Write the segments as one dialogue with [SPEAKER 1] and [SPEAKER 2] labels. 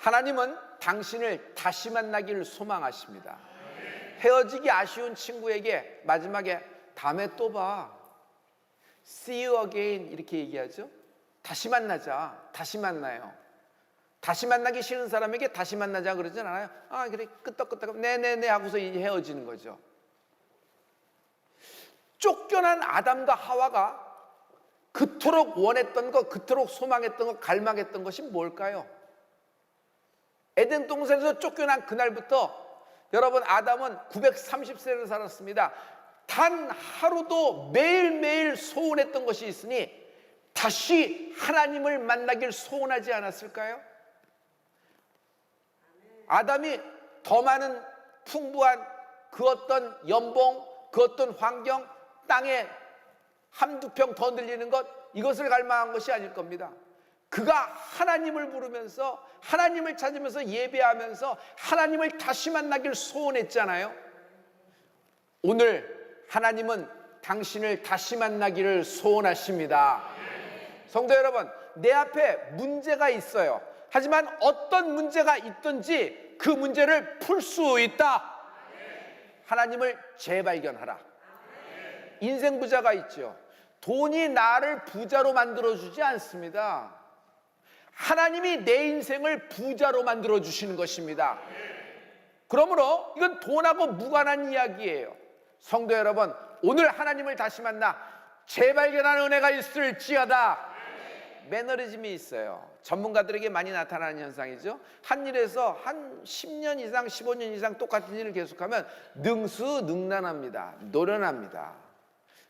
[SPEAKER 1] 하나님은 당신을 다시 만나기를 소망하십니다. 헤어지기 아쉬운 친구에게 마지막에 다음에 또 봐, see you again 이렇게 얘기하죠. 다시 만나자, 다시 만나요. 다시 만나기 싫은 사람에게 다시 만나자 그러진 않아요. 아 그래, 끄떡끄떡 네네네 하고서 이제 헤어지는 거죠. 쫓겨난 아담과 하와가 그토록 원했던 것, 그토록 소망했던 것, 갈망했던 것이 뭘까요? 에덴 동산에서 쫓겨난 그날부터 여러분, 아담은 930세를 살았습니다. 단 하루도 매일매일 소원했던 것이 있으니 다시 하나님을 만나길 소원하지 않았을까요? 아담이 더 많은 풍부한 그 어떤 연봉, 그 어떤 환경, 땅에 한두 평 더 늘리는 것, 이것을 갈망한 것이 아닐 겁니다. 그가 하나님을 부르면서 하나님을 찾으면서 예배하면서 하나님을 다시 만나길 소원했잖아요. 오늘 하나님은 당신을 다시 만나기를 소원하십니다. 성도 여러분, 내 앞에 문제가 있어요. 하지만 어떤 문제가 있든지 그 문제를 풀 수 있다. 하나님을 재발견하라. 인생 부자가 있죠. 돈이 나를 부자로 만들어주지 않습니다. 하나님이 내 인생을 부자로 만들어주시는 것입니다. 그러므로 이건 돈하고 무관한 이야기예요. 성도 여러분, 오늘 하나님을 다시 만나 재발견하는 은혜가 있을지어다. 매너리즘이 있어요. 전문가들에게 많이 나타나는 현상이죠. 한 일에서 한 10년 이상, 15년 이상 똑같은 일을 계속하면 능수능란합니다. 노련합니다.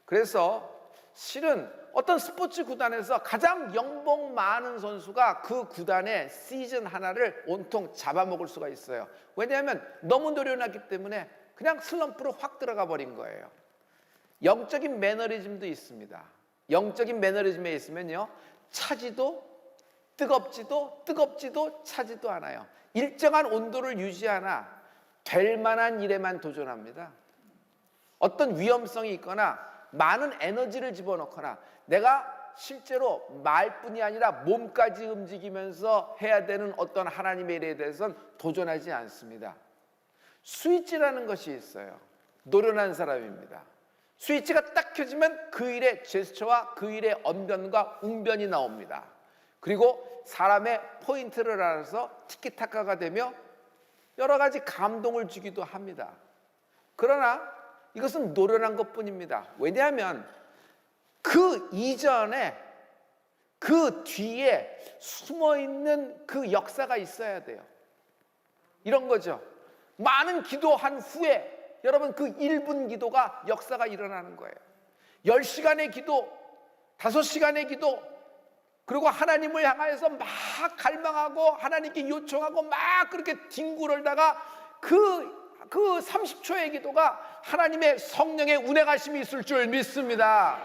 [SPEAKER 1] 그래서 실은 어떤 스포츠 구단에서 가장 연봉 많은 선수가 그 구단의 시즌 하나를 온통 잡아먹을 수가 있어요. 왜냐하면 너무 노련하기 때문에 그냥 슬럼프로 확 들어가 버린 거예요. 영적인 매너리즘도 있습니다. 영적인 매너리즘에 있으면요, 차지도 뜨겁지도 차지도 않아요. 일정한 온도를 유지하나 될 만한 일에만 도전합니다. 어떤 위험성이 있거나 많은 에너지를 집어넣거나 내가 실제로 말뿐이 아니라 몸까지 움직이면서 해야 되는 어떤 하나님의 일에 대해서는 도전하지 않습니다. 스위치라는 것이 있어요. 노련한 사람입니다. 스위치가 딱 켜지면 그 일의 제스처와 그 일의 언변과 웅변이 나옵니다. 그리고 사람의 포인트를 알아서 티키타카가 되며 여러 가지 감동을 주기도 합니다. 그러나 이것은 노련한 것뿐입니다. 왜냐하면 그 이전에 그 뒤에 숨어있는 그 역사가 있어야 돼요. 이런 거죠. 많은 기도한 후에 여러분 그 1분 기도가 역사가 일어나는 거예요. 10시간의 기도, 5시간의 기도, 그리고 하나님을 향하여서 막 갈망하고 하나님께 요청하고 막 그렇게 뒹굴다가 그 30초의 기도가 하나님의 성령의 운행하심이 있을 줄 믿습니다.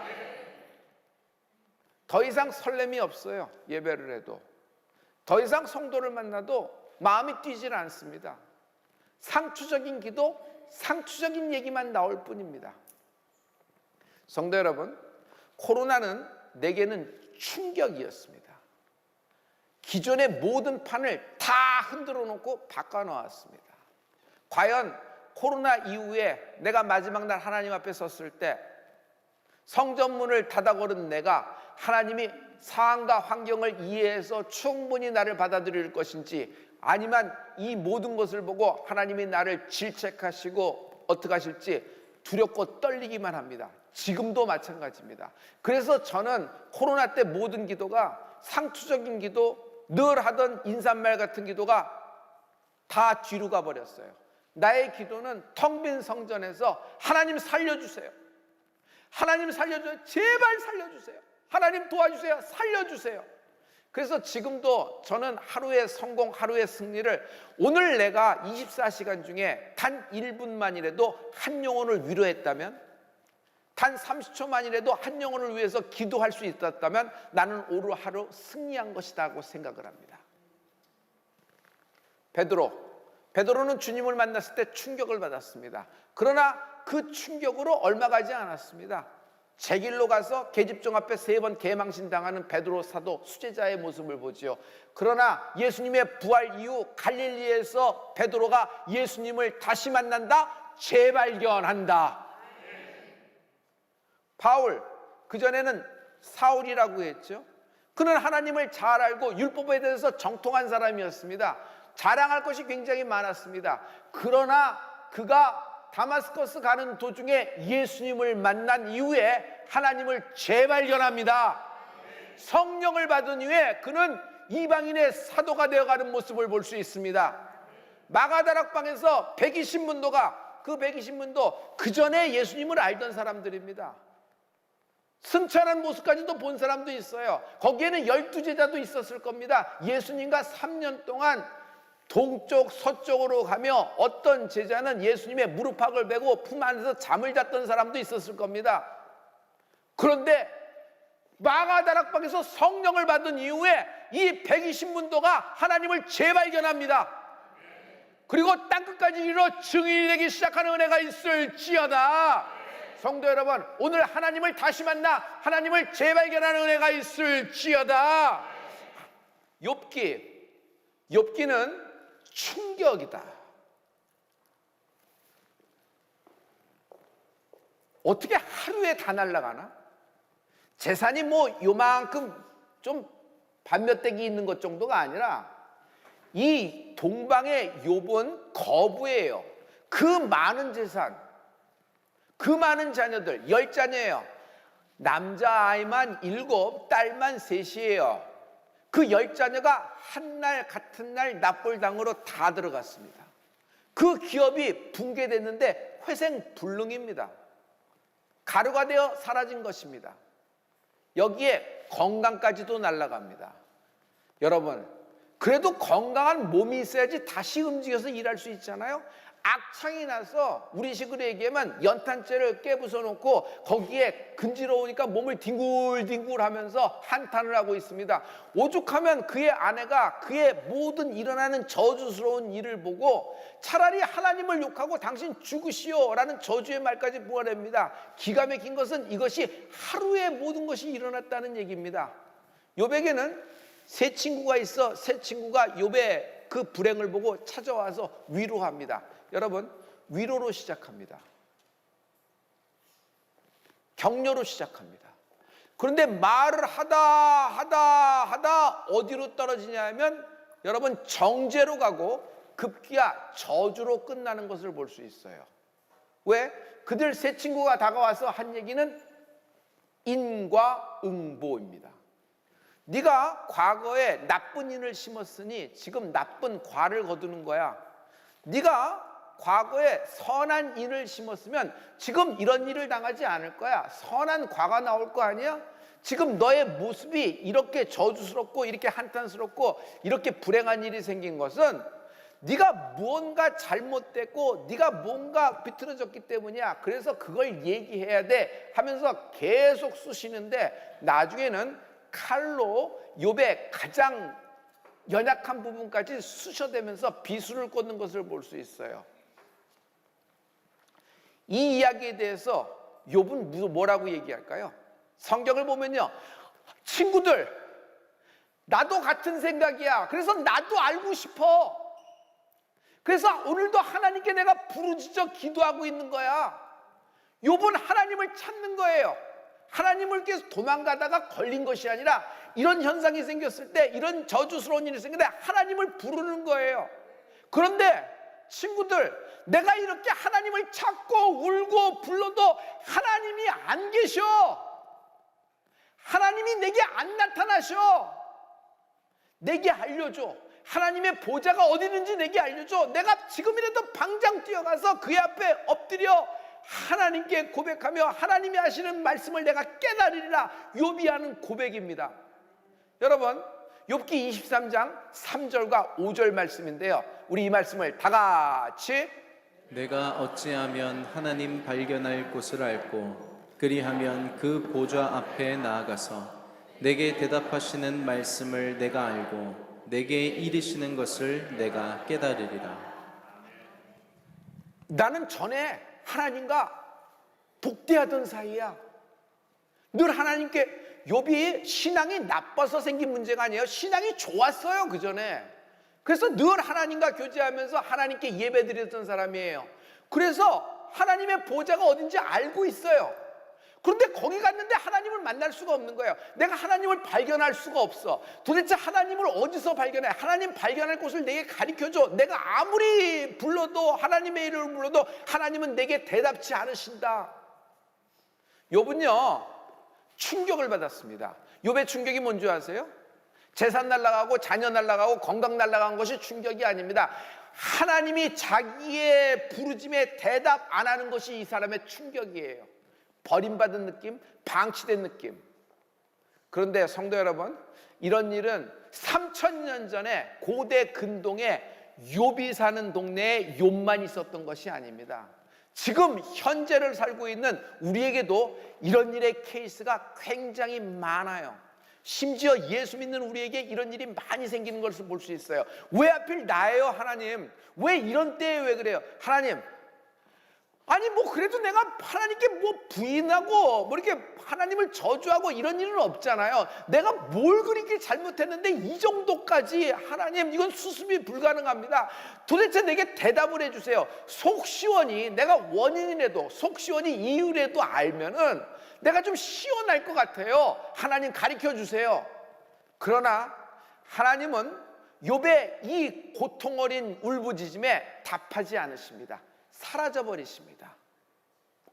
[SPEAKER 1] 더 이상 설렘이 없어요. 예배를 해도 더 이상 성도를 만나도 마음이 뛰질 않습니다. 상투적인 기도, 상투적인 얘기만 나올 뿐입니다. 성도 여러분, 코로나는 내게는 충격이었습니다. 기존의 모든 판을 다 흔들어 놓고 바꿔 놓았습니다. 과연 코로나 이후에 내가 마지막 날 하나님 앞에 섰을 때 성전문을 닫아 걸은 내가 하나님이 상황과 환경을 이해해서 충분히 나를 받아들일 것인지, 아니면 이 모든 것을 보고 하나님이 나를 질책하시고 어떻게 하실지 두렵고 떨리기만 합니다. 지금도 마찬가지입니다. 그래서 저는 코로나 때 모든 기도가 상투적인 기도, 늘 하던 인사말 같은 기도가 다 뒤로 가버렸어요. 나의 기도는 텅 빈 성전에서 하나님 살려주세요, 하나님 살려주세요, 제발 살려주세요, 하나님 도와주세요, 살려주세요. 그래서 지금도 저는 하루의 성공, 하루의 승리를 오늘 내가 24시간 중에 단 1분만이라도 한 영혼을 위로했다면, 단 30초만이라도 한 영혼을 위해서 기도할 수 있었다면 나는 오늘 하루 승리한 것이다 하고 생각을 합니다. 베드로는 주님을 만났을 때 충격을 받았습니다. 그러나 그 충격으로 얼마 가지 않았습니다. 제 길로 가서 계집종 앞에 3번 개망신당하는 베드로 사도 수제자의 모습을 보지요. 그러나 예수님의 부활 이후 갈릴리에서 베드로가 예수님을 다시 만난다, 재발견한다. 바울, 그전에는 사울이라고 했죠. 그는 하나님을 잘 알고 율법에 대해서 정통한 사람이었습니다. 자랑할 것이 굉장히 많았습니다. 그러나 그가 다마스커스 가는 도중에 예수님을 만난 이후에 하나님을 재발견합니다. 성령을 받은 이후에 그는 이방인의 사도가 되어가는 모습을 볼 수 있습니다. 마가다락방에서 120문도가, 그 120문도 그 전에 예수님을 알던 사람들입니다. 승천한 모습까지도 본 사람도 있어요. 거기에는 12제자도 있었을 겁니다. 예수님과 3년 동안 동쪽 서쪽으로 가며 어떤 제자는 예수님의 무릎팍을 베고 품 안에서 잠을 잤던 사람도 있었을 겁니다. 그런데 마가다락방에서 성령을 받은 이후에 이 120문도가 하나님을 재발견합니다. 그리고 땅끝까지 이르러 증인이 되기 시작하는 은혜가 있을지어다. 성도 여러분, 오늘 하나님을 다시 만나 하나님을 재발견하는 은혜가 있을지어다. 욥기는 충격이다. 어떻게 하루에 다 날아가나? 재산이 뭐 요만큼 좀 반몇대기 있는 것 정도가 아니라 이 동방의 욥은 거부예요. 그 많은 재산, 그 많은 자녀들, 10자녀예요. 남자아이만 7, 딸만 3이에요. 그 10자녀가 한날 같은 날 납골당으로 다 들어갔습니다. 그 기업이 붕괴됐는데 회생불능입니다. 가루가 되어 사라진 것입니다. 여기에 건강까지도 날아갑니다. 여러분, 그래도 건강한 몸이 있어야지 다시 움직여서 일할 수 있잖아요. 악창이 나서 우리식으로 얘기하면 연탄재를 깨부숴 놓고 거기에 근지러우니까 몸을 뒹굴뒹굴 하면서 한탄을 하고 있습니다. 오죽하면 그의 아내가 그의 모든 일어나는 저주스러운 일을 보고 차라리 하나님을 욕하고 당신 죽으시오 라는 저주의 말까지 부어냅니다. 기가 막힌 것은 이것이 하루에 모든 것이 일어났다는 얘기입니다. 욥에게는 세 친구가 있어 세 친구가 욥의 그 불행을 보고 찾아와서 위로합니다. 여러분, 위로로 시작합니다. 격려로 시작합니다. 그런데 말을 하다 어디로 떨어지냐 하면 여러분 정죄로 가고 급기야 저주로 끝나는 것을 볼 수 있어요. 왜? 그들 세 친구가 다가와서 한 얘기는 인과응보입니다. 네가 과거에 나쁜 인을 심었으니 지금 나쁜 과를 거두는 거야. 네가 과거에 선한 인을 심었으면 지금 이런 일을 당하지 않을 거야. 선한 과가 나올 거 아니야? 지금 너의 모습이 이렇게 저주스럽고 이렇게 한탄스럽고 이렇게 불행한 일이 생긴 것은 네가 무언가 잘못됐고 네가 뭔가 비틀어졌기 때문이야. 그래서 그걸 얘기해야 돼 하면서 계속 쑤시는데 나중에는 칼로 욥의 가장 연약한 부분까지 쑤셔대면서 비수를 꽂는 것을 볼 수 있어요. 이 이야기에 대해서 욥은 뭐라고 얘기할까요? 성경을 보면요, 친구들, 나도 같은 생각이야. 그래서 나도 알고 싶어. 그래서 오늘도 하나님께 내가 부르짖어 기도하고 있는 거야. 욥은 하나님을 찾는 거예요. 하나님을 계속 도망가다가 걸린 것이 아니라 이런 현상이 생겼을 때, 이런 저주스러운 일이 생길 때 하나님을 부르는 거예요. 그런데 친구들, 내가 이렇게 하나님을 찾고 울고 불러도 하나님이 안 계셔. 하나님이 내게 안 나타나셔. 내게 알려줘. 하나님의 보좌가 어디 있는지 내게 알려줘. 내가 지금이라도 당장 뛰어가서 그의 앞에 엎드려 하나님께 고백하며 하나님이 하시는 말씀을 내가 깨달으리라. 욥이 하는 고백입니다. 여러분, 욥기 23장 3절과 5절 말씀인데요, 우리 이 말씀을 다 같이
[SPEAKER 2] 내가 어찌하면 하나님 발견할 곳을 알고 그리하면 그 보좌 앞에 나아가서 내게 대답하시는 말씀을 내가 알고 내게 이르시는 것을 내가 깨달으리라.
[SPEAKER 1] 나는 전에 하나님과 독대하던 사이야. 늘 하나님께, 욥이 신앙이 나빠서 생긴 문제가 아니에요. 신앙이 좋았어요, 그 전에. 그래서 늘 하나님과 교제하면서 하나님께 예배드렸던 사람이에요. 그래서 하나님의 보좌가 어딘지 알고 있어요. 그런데 거기 갔는데 하나님을 만날 수가 없는 거예요. 내가 하나님을 발견할 수가 없어. 도대체 하나님을 어디서 발견해? 하나님 발견할 곳을 내게 가르쳐줘. 내가 아무리 불러도, 하나님의 이름을 불러도 하나님은 내게 대답치 않으신다. 욥은요, 충격을 받았습니다. 욥의 충격이 뭔지 아세요? 재산 날라가고 자녀 날라가고 건강 날라간 것이 충격이 아닙니다. 하나님이 자기의 부르짐에 대답 안 하는 것이 이 사람의 충격이에요. 버림받은 느낌, 방치된 느낌. 그런데 성도 여러분, 이런 일은 3000년 전에 고대 근동에 욥이 사는 동네에 욥만 있었던 것이 아닙니다. 지금 현재를 살고 있는 우리에게도 이런 일의 케이스가 굉장히 많아요. 심지어 예수 믿는 우리에게 이런 일이 많이 생기는 것을 볼 수 있어요. 왜 하필 나예요, 하나님? 왜 이런 때에 왜 그래요? 하나님, 아니 뭐 그래도 내가 하나님께 뭐 부인하고 뭐 이렇게 하나님을 저주하고 이런 일은 없잖아요. 내가 뭘 그렇게 잘못했는데 이 정도까지 하나님, 이건 수습이 불가능합니다. 도대체 내게 대답을 해주세요. 속 시원히, 내가 원인이라도 속 시원히 이유라도 알면은 내가 좀 시원할 것 같아요. 하나님 가르쳐 주세요. 그러나 하나님은 욥의 이 고통 어린 울부짖음에 답하지 않으십니다. 사라져버리십니다.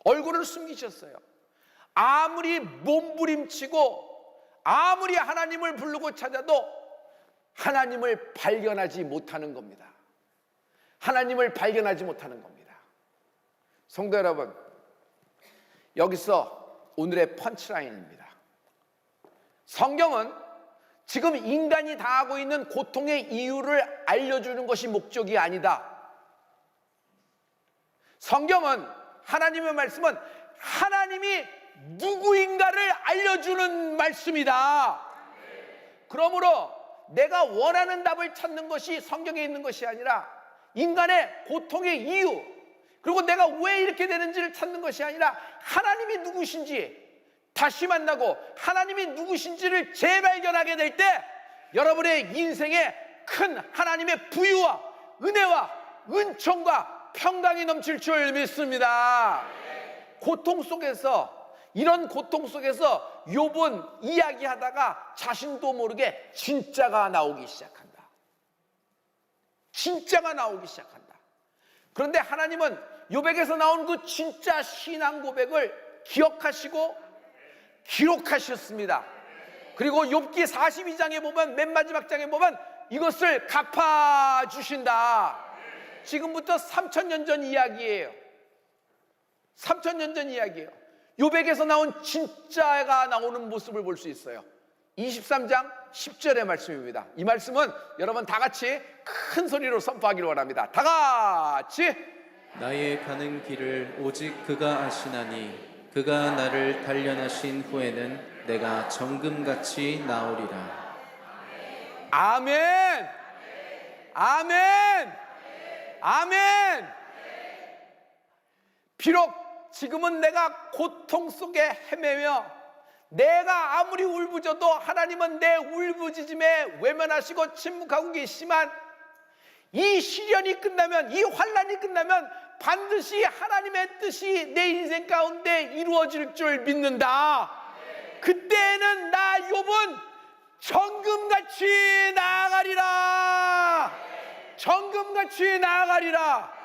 [SPEAKER 1] 얼굴을 숨기셨어요. 아무리 몸부림치고 아무리 하나님을 부르고 찾아도 하나님을 발견하지 못하는 겁니다. 하나님을 발견하지 못하는 겁니다. 성도 여러분, 여기서 오늘의 펀치라인입니다. 성경은 지금 인간이 당하고 있는 고통의 이유를 알려주는 것이 목적이 아니다. 성경은, 하나님의 말씀은 하나님이 누구인가를 알려주는 말씀이다. 그러므로 내가 원하는 답을 찾는 것이 성경에 있는 것이 아니라 인간의 고통의 이유, 그리고 내가 왜 이렇게 되는지를 찾는 것이 아니라 하나님이 누구신지 다시 만나고 하나님이 누구신지를 재발견하게 될 때 여러분의 인생에 큰 하나님의 부유와 은혜와 은총과 평강이 넘칠 줄 믿습니다. 고통 속에서, 이런 고통 속에서 욥은 이야기하다가 자신도 모르게 진짜가 나오기 시작한다. 진짜가 나오기 시작한다. 그런데 하나님은 욥에게서 나온 그 진짜 신앙 고백을 기억하시고 기록하셨습니다. 그리고 욥기 42장에 보면, 맨 마지막 장에 보면 이것을 갚아주신다. 지금부터 3000년 전 이야기예요. 3000년 전 이야기예요. 욥에게서 나온 진짜가 나오는 모습을 볼 수 있어요. 23장 10절의 말씀입니다. 이 말씀은 여러분 다 같이 큰 소리로 선포하기를 원합니다. 다 같이.
[SPEAKER 2] 나의 가는 길을 오직 그가 아시나니 그가 나를 단련하신 후에는 내가 정금같이 나오리라.
[SPEAKER 1] 아멘. 아멘. 아멘. 비록 지금은 내가 고통 속에 헤매며 내가 아무리 울부짖어도 하나님은 내 울부짖음에 외면하시고 침묵하고 계시지만, 이 시련이 끝나면, 이 환난이 끝나면 반드시 하나님의 뜻이 내 인생 가운데 이루어질 줄 믿는다. 그때는 나 욥은 정금같이 나아가리라. 정금같이 나아가리라.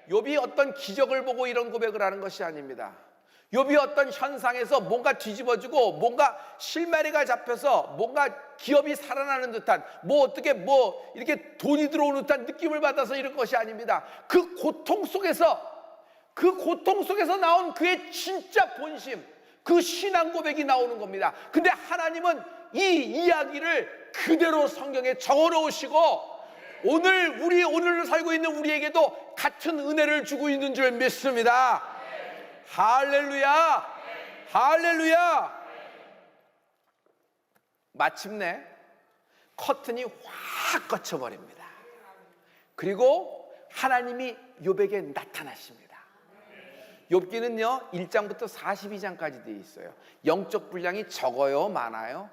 [SPEAKER 1] 욥이 어떤 기적을 보고 이런 고백을 하는 것이 아닙니다. 욥이 어떤 현상에서 뭔가 뒤집어지고 뭔가 실마리가 잡혀서 뭔가 기업이 살아나는 듯한, 뭐 어떻게 뭐 이렇게 돈이 들어오는 듯한 느낌을 받아서 이런 것이 아닙니다. 그 고통 속에서 나온 그의 진짜 본심, 그 신앙 고백이 나오는 겁니다. 근데 하나님은 이 이야기를 그대로 성경에 적어 놓으시고 오늘 살고 있는 우리에게도 같은 은혜를 주고 있는 줄 믿습니다. 할렐루야. 할렐루야. 마침내 커튼이 확 걷혀버립니다. 그리고 하나님이 욥에게 나타나십니다. 욥기는요 1장부터 42장까지 돼 있어요. 영적 분량이 적어요, 많아요?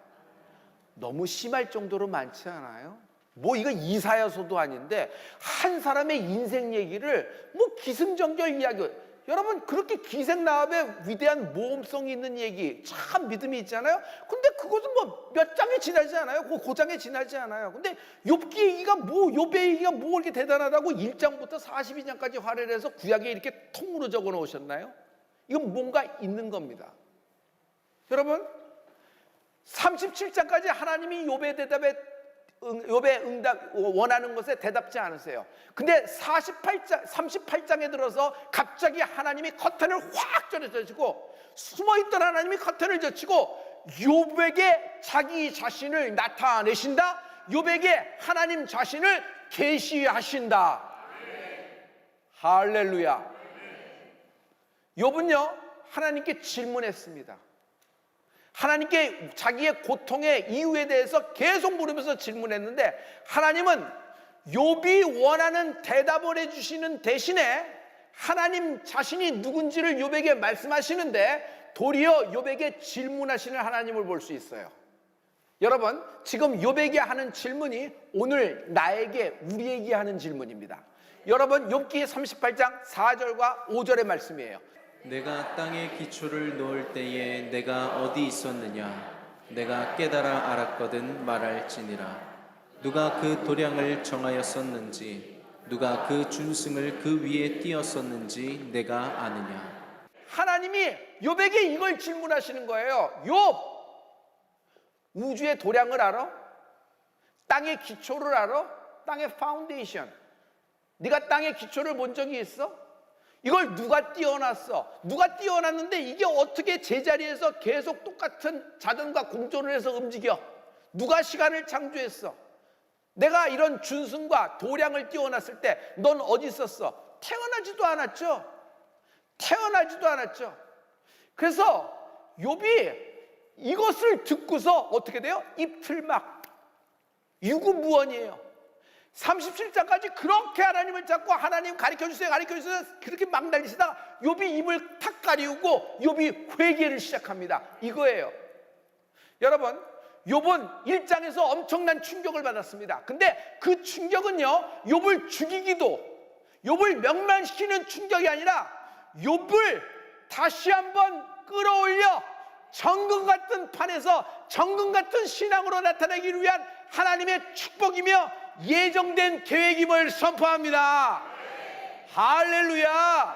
[SPEAKER 1] 너무 심할 정도로 많지 않아요? 뭐 이거 이사야서도 아닌데 한 사람의 인생 얘기를 뭐 기승전결 이야기, 여러분 그렇게 기생나합의 위대한 모험성이 있는 얘기 참 믿음이 있잖아요. 근데 그것은 뭐 몇 장에 지나지 않아요. 그 장에 지나지 않아요. 근데 욥기 얘기가 뭐, 욥의 얘기가 뭐 이렇게 대단하다고 1장부터 42장까지 활애를 해서 구약에 이렇게 통으로 적어 놓으셨나요? 이건 뭔가 있는 겁니다. 여러분 37장까지 하나님이 욥의 대답에 욥의 응답 원하는 것에 대답지 않으세요. 근데 38장에 들어서 갑자기 하나님이 커튼을 확 젖히고 숨어있던 하나님이 커튼을 젖히고 욥에게 자기 자신을 나타내신다. 욥에게 하나님 자신을 계시하신다. 할렐루야. 욥은요 하나님께 질문했습니다. 하나님께 자기의 고통의 이유에 대해서 계속 물으면서 질문했는데 하나님은 욥이 원하는 대답을 해주시는 대신에 하나님 자신이 누군지를 욥에게 말씀하시는데 도리어 욥에게 질문하시는 하나님을 볼 수 있어요. 여러분 지금 욥에게 하는 질문이 오늘 나에게 우리에게 하는 질문입니다. 여러분 욥기 38장 4절과 5절의 말씀이에요.
[SPEAKER 2] 내가 땅에 기초를 놓을 때에 내가 어디 있었느냐? 내가 깨달아 알았거든 말할지니라. 누가 그 도량을 정하였었는지, 누가 그 준승을 그 위에 띄었었는지 내가 아느냐?
[SPEAKER 1] 하나님이 욥에게 이걸 질문하시는 거예요. 욥, 우주의 도량을 알아? 땅의 기초를 알아? 땅의 파운데이션. 네가 땅의 기초를 본 적이 있어? 이걸 누가 띄워놨어? 누가 띄워놨는데 이게 어떻게 제자리에서 계속 똑같은 자전과 공존을 해서 움직여? 누가 시간을 창조했어? 내가 이런 준승과 도량을 띄워놨을 때 넌 어디 있었어? 태어나지도 않았죠? 태어나지도 않았죠? 그래서 욥이 이것을 듣고서 어떻게 돼요? 입틀막 유구무원이에요. 37장까지 그렇게 하나님을 잡고 하나님 가르쳐주세요 가르쳐주세요 그렇게 막 달리시다가 욥이 입을 탁 가리우고 욥이 회개를 시작합니다. 이거예요. 여러분 욥은 1장에서 엄청난 충격을 받았습니다. 근데 그 충격은요 욥을 죽이기도 욥을 멸망시키는 충격이 아니라 욥을 다시 한번 끌어올려 정금 같은 판에서 정금 같은 신앙으로 나타내기 위한 하나님의 축복이며 예정된 계획임을 선포합니다. 할렐루야,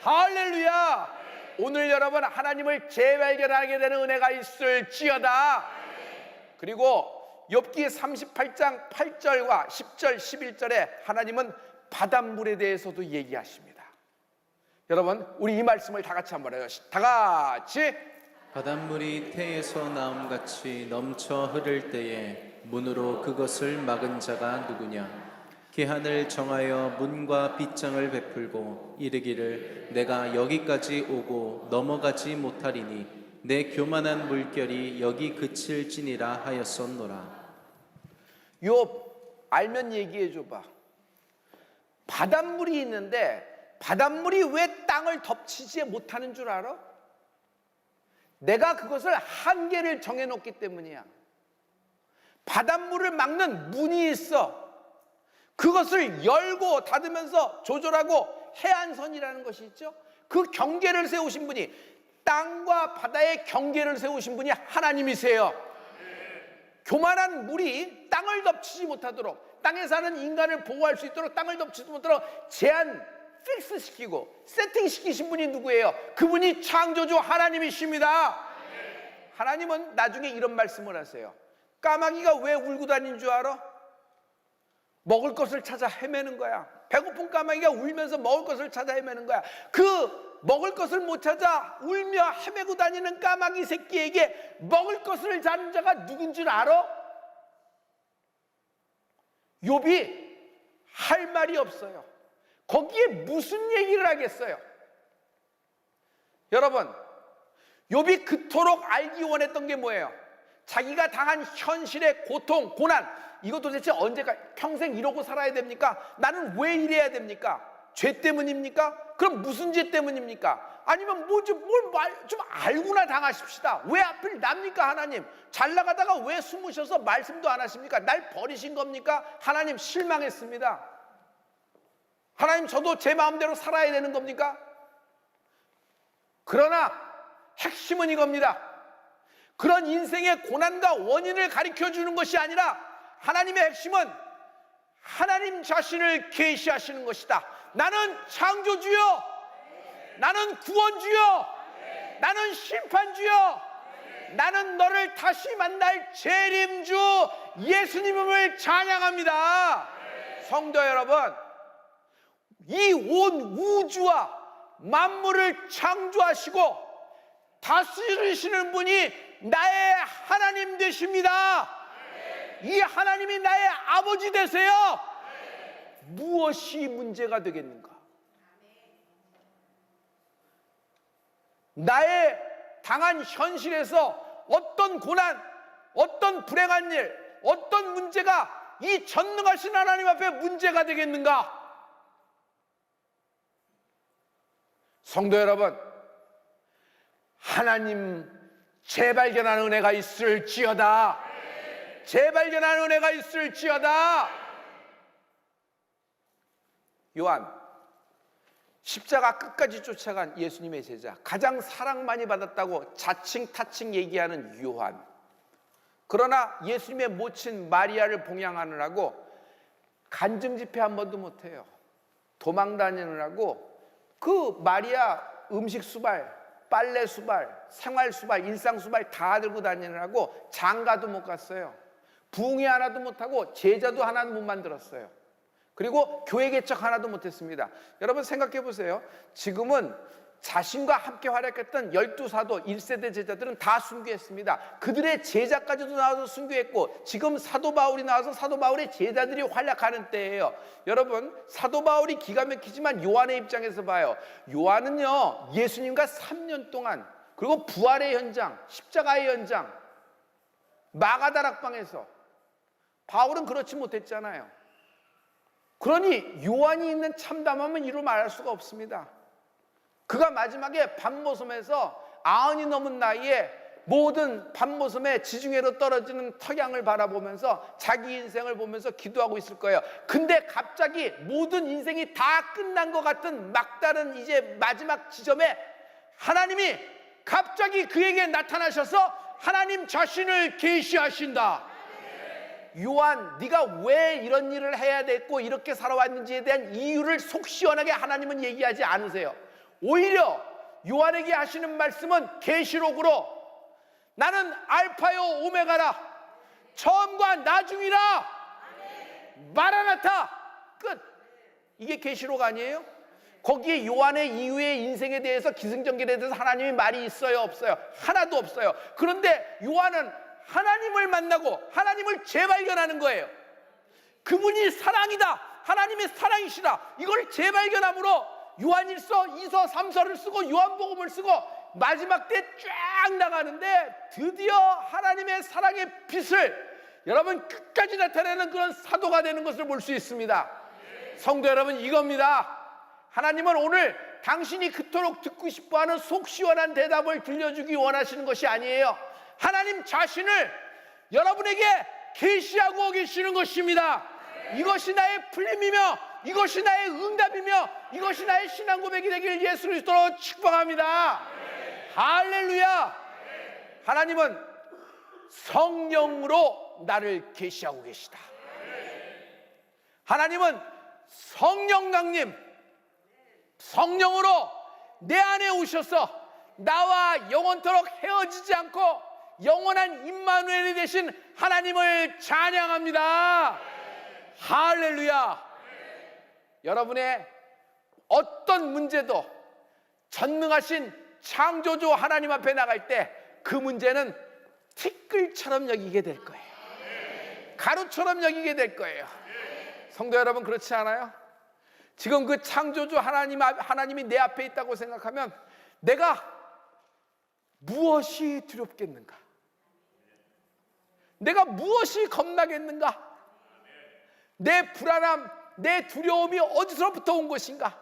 [SPEAKER 1] 할렐루야. 오늘 여러분 하나님을 재발견하게 되는 은혜가 있을지어다. 그리고 욥기 38장 8절과 10절 11절에 하나님은 바닷물에 대해서도 얘기하십니다. 여러분 우리 이 말씀을 다 같이 한번 해요. 다 같이.
[SPEAKER 2] 바닷물이 태에서 나옴같이 넘쳐 흐를 때에 문으로 그것을 막은 자가 누구냐? 기한을 정하여 문과 빗장을 베풀고 이르기를 내가 여기까지 오고 넘어가지 못하리니 내 교만한 물결이 여기 그칠지니라 하였었노라.
[SPEAKER 1] 욥 알면 얘기해 줘봐. 바닷물이 있는데 바닷물이 왜 땅을 덮치지 못하는 줄 알아? 내가 그것을 한계를 정해놓기 때문이야. 바닷물을 막는 문이 있어. 그것을 열고 닫으면서 조절하고 해안선이라는 것이 있죠. 그 경계를 세우신 분이, 땅과 바다의 경계를 세우신 분이 하나님이세요. 교만한 물이 땅을 덮치지 못하도록, 땅에 사는 인간을 보호할 수 있도록 땅을 덮치지 못하도록 제한 픽스시키고 세팅시키신 분이 누구예요? 그분이 창조주 하나님이십니다. 하나님은 나중에 이런 말씀을 하세요. 까마귀가 왜 울고 다니는 줄 알아? 먹을 것을 찾아 헤매는 거야. 배고픈 까마귀가 울면서 먹을 것을 찾아 헤매는 거야. 그 먹을 것을 못 찾아 울며 헤매고 다니는 까마귀 새끼에게 먹을 것을 자는 자가 누군 줄 알아? 욥이 할 말이 없어요. 거기에 무슨 얘기를 하겠어요? 여러분, 욥이 그토록 알기 원했던 게 뭐예요? 자기가 당한 현실의 고통, 고난, 이거 도대체 언제까지 평생 이러고 살아야 됩니까? 나는 왜 이래야 됩니까? 죄 때문입니까? 그럼 무슨 죄 때문입니까? 아니면 뭘 좀 알고나 당하십시다. 왜 하필 납니까? 하나님 잘 나가다가 왜 숨으셔서 말씀도 안 하십니까? 날 버리신 겁니까? 하나님 실망했습니다. 하나님 저도 제 마음대로 살아야 되는 겁니까? 그러나 핵심은 이겁니다. 그런 인생의 고난과 원인을 가르쳐주는 것이 아니라 하나님의 핵심은 하나님 자신을 계시하시는 것이다. 나는 창조주요, 나는 구원주요, 나는 심판주요, 나는 너를 다시 만날 재림주 예수님을 찬양합니다. 성도 여러분, 이 온 우주와 만물을 창조하시고 다스리시는 분이 나의 하나님 되십니다. 이 하나님이 나의 아버지 되세요. 무엇이 문제가 되겠는가? 나의 당한 현실에서 어떤 고난, 어떤 불행한 일, 어떤 문제가 이 전능하신 하나님 앞에 문제가 되겠는가? 성도 여러분, 하나님 재발견하는 은혜가 있을지어다. 재발견하는 은혜가 있을지어다. 요한, 십자가 끝까지 쫓아간 예수님의 제자, 가장 사랑 많이 받았다고 자칭 타칭 얘기하는 요한. 그러나 예수님의 모친 마리아를 봉양하느라고 간증 집회 한 번도 못해요. 도망 다니느라고 그 마리아 음식 수발, 빨래 수발, 생활 수발, 일상 수발 다 들고 다니느라고 장가도 못 갔어요. 부흥회 하나도 못하고 제자도 하나도 못 만들었어요. 그리고 교회 개척 하나도 못했습니다. 여러분 생각해 보세요. 지금은 자신과 함께 활약했던 12사도 1세대 제자들은 다 순교했습니다. 그들의 제자까지도 나와서 순교했고, 지금 사도 바울이 나와서 사도 바울의 제자들이 활약하는 때예요. 여러분, 사도 바울이 기가 막히지만 요한의 입장에서 봐요. 요한은요, 예수님과 3년 동안, 그리고 부활의 현장, 십자가의 현장, 마가다락방에서, 바울은 그렇지 못했잖아요. 그러니 요한이 있는 참담함은 이루 말할 수가 없습니다. 그가 마지막에 밤모섬에서 90이 넘은 나이에 모든 밤모섬에 지중해로 떨어지는 턱양을 바라보면서 자기 인생을 보면서 기도하고 있을 거예요. 근데 갑자기 모든 인생이 다 끝난 것 같은 막다른 이제 마지막 지점에 하나님이 갑자기 그에게 나타나셔서 하나님 자신을 계시하신다. 요한, 네가 왜 이런 일을 해야 됐고 이렇게 살아왔는지에 대한 이유를 속 시원하게 하나님은 얘기하지 않으세요. 오히려 요한에게 하시는 말씀은 계시록으로 나는 알파요 오메가라, 처음과 나중이라, 마라나타, 끝. 이게 계시록 아니에요? 거기에 요한의 이후의 인생에 대해서, 기승전결에 대해서 하나님이 말이 있어요, 없어요? 하나도 없어요. 그런데 요한은 하나님을 만나고 하나님을 재발견하는 거예요. 그분이 사랑이다, 하나님의 사랑이시다, 이걸 재발견함으로 요한일서, 2서, 3서를 쓰고 요한복음을 쓰고 마지막 때 쫙 나가는데 드디어 하나님의 사랑의 빛을 여러분 끝까지 나타내는 그런 사도가 되는 것을 볼 수 있습니다. 성도 여러분, 이겁니다. 하나님은 오늘 당신이 그토록 듣고 싶어하는 속 시원한 대답을 들려주기 원하시는 것이 아니에요. 하나님 자신을 여러분에게 계시하고 계시는 것입니다. 이것이 나의 풀림이며 이것이 나의 응답이며 이것이 나의 신앙 고백이 되길 예수 그리스도로 축복합니다. 할렐루야. 하나님은 성령으로 나를 계시하고 계시다. 하나님은 성령 강림, 성령으로 내 안에 오셔서 나와 영원토록 헤어지지 않고 영원한 임마누엘이 되신 하나님을 찬양합니다. 할렐루야. 여러분의 어떤 문제도 전능하신 창조주 하나님 앞에 나갈 때 그 문제는 티끌처럼 여기게 될 거예요. 가루처럼 여기게 될 거예요. 성도 여러분, 그렇지 않아요? 지금 그 창조주 하나님이 내 앞에 있다고 생각하면 내가 무엇이 두렵겠는가? 내가 무엇이 겁나겠는가? 내 불안함, 내 두려움이 어디서부터 온 것인가?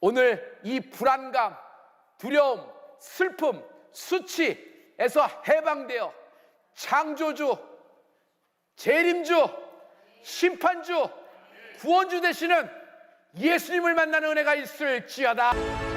[SPEAKER 1] 오늘 이 불안감, 두려움, 슬픔, 수치에서 해방되어 창조주, 재림주, 심판주, 구원주 되시는 예수님을 만나는 은혜가 있을지어다.